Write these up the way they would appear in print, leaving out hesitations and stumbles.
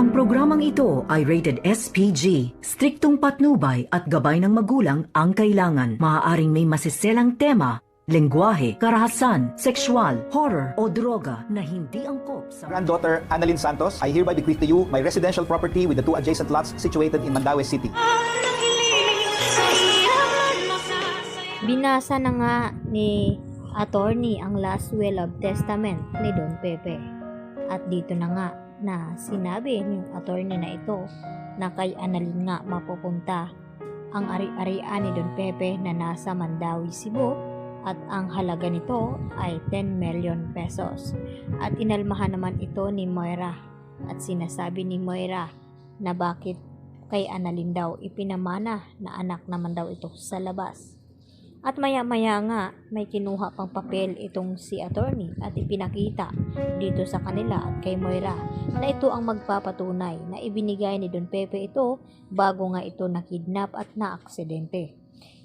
Ang programang ito ay rated SPG. Striktong patnubay at gabay ng magulang ang kailangan. Maaaring may masiselang tema, lengguwahe, karahasan, sexual, horror o droga na hindi angkop sa Granddaughter Annalyn Santos, I hereby bequeath to you my residential property with the 2 adjacent lots situated in Mandaue City. Binasa na nga ni attorney ang last will of testament ni Don Pepe. At dito na nga na sinabi ng attorney na ito na kay Annalyn nga mapupunta ang ari-arian ni Don Pepe na nasa Mandaue, Cebu, at ang halaga nito ay 10 million pesos. At inalmahan naman ito ni Moira at sinasabi ni Moira na bakit kay Annalyn daw ipinamana na anak naman daw ito sa labas. At maya-maya nga may kinuha pang papel itong si attorney at ipinakita dito sa kanila at kay Moira na ito ang magpapatunay na ibinigay ni Don Pepe ito bago nga ito nakidnap at naaksidente.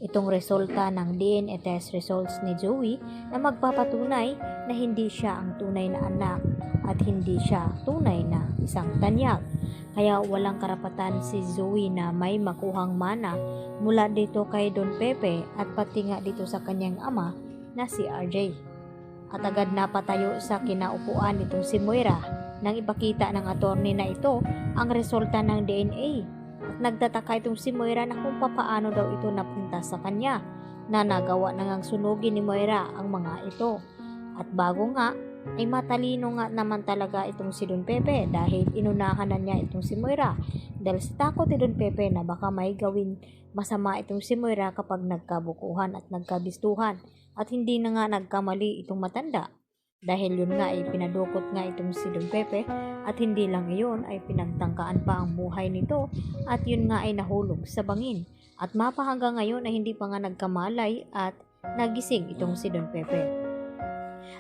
Itong resulta ng DNA test results ni Joey na magpapatunay na hindi siya ang tunay na anak at hindi siya tunay na isang tanyag. Kaya walang karapatan si Zoe na may makuhang mana mula dito kay Don Pepe at pati nga dito sa kanyang ama na si RJ. At agad na patayo sa kinaupuan nitong si Moira nang ipakita ng attorney na ito ang resulta ng DNA. At nagtataka itong si Moira na kung papaano daw ito napunta sa kanya na nagawa na ngang sunugin ni Moira ang mga ito. At bago nga ay matalino nga naman talaga itong si Don Pepe dahil inunahan na niya itong si Moira dahil sa takot ni Don Pepe na baka may gawin masama itong si Moira kapag nagkabukuhan at nagkabistuhan at hindi na nga nagkamali itong matanda dahil yun nga ay pinadukot nga itong si Don Pepe at hindi lang iyon ay pinagtangkaan pa ang buhay nito at yun nga ay nahulog sa bangin at mapahanggang ngayon ay hindi pa nga nagkamalay at nagising itong si Don Pepe.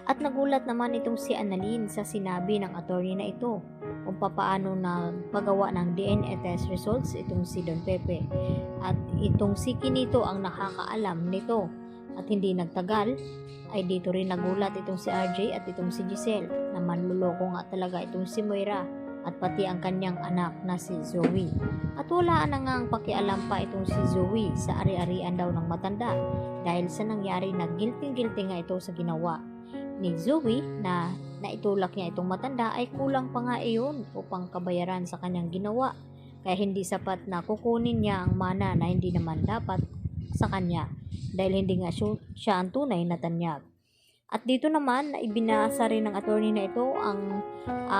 At nagulat naman itong si Annalyn sa sinabi ng attorney na ito kung papaano nagpagawa ng DNA test results itong si Don Pepe. At itong si Kinito ang nakakaalam nito. At hindi nagtagal ay dito rin nagulat itong si RJ at itong si Giselle na manluloko nga talaga itong si Moira at pati ang kanyang anak na si Zoe. At wala na nga ang pakialam pa itong si Zoe sa ari-arian daw ng matanda dahil sa nangyari na guilty nga ito sa ginawa ni Zoe na naitulak niya itong matanda ay kulang pa nga iyon upang kabayaran sa kanyang ginawa. Kaya hindi sapat na kukunin niya ang mana na hindi naman dapat sa kanya dahil hindi nga siya ang tunay na tanyag. At dito naman na ibinasa rin ng attorney na ito ang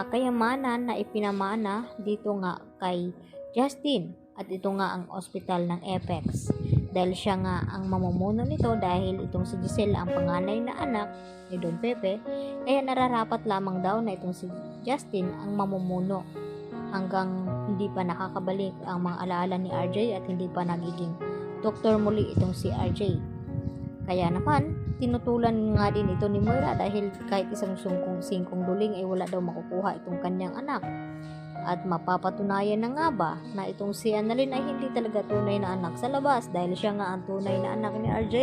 kayamanan na ipinamana dito nga kay Justin at ito nga ang ospital ng Apex dahil siya nga ang mamumuno nito dahil itong si Giselle ang panganay na anak ni Don Pepe kaya nararapat lamang daw na itong si Justin ang mamumuno hanggang hindi pa nakakabalik ang mga alaala ni RJ at hindi pa nagiging doktor muli itong si RJ. Kaya naman tinutulan nga din ito ni Moira dahil kahit isang singkong duling ay wala daw makukuha itong kanyang anak. At mapapatunayan na nga ba na itong si Annalyn ay hindi talaga tunay na anak sa labas dahil siya nga ang tunay na anak ni RJ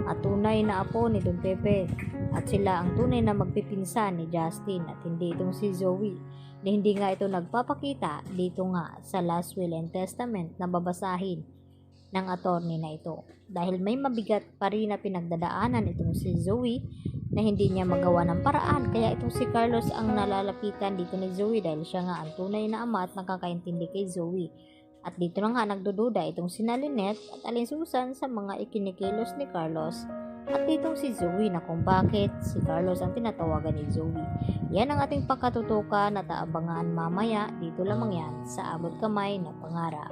at tunay na apo ni Don Pepe at sila ang tunay na magpipinsan ni Justin at hindi itong si Zoe na hindi nga ito nagpapakita dito nga sa last will and testament na babasahin ng attorney na ito dahil may mabigat pa rin na pinagdadaanan itong si Zoe na hindi niya magawa ng paraan kaya itong si Carlos ang nalalapitan dito ni Zoe dahil siya nga ang tunay na ama at nakakaintindi kay Zoe. At dito na nga nagdududa itong si Lynette at alinsusan sa mga ikinikilos ni Carlos at itong si Zoe na kung bakit si Carlos ang tinatawagan ni Zoe. Yan ang ating pagkatutukan at aabangan mamaya dito lamang yan sa Abot Kamay na Pangarap.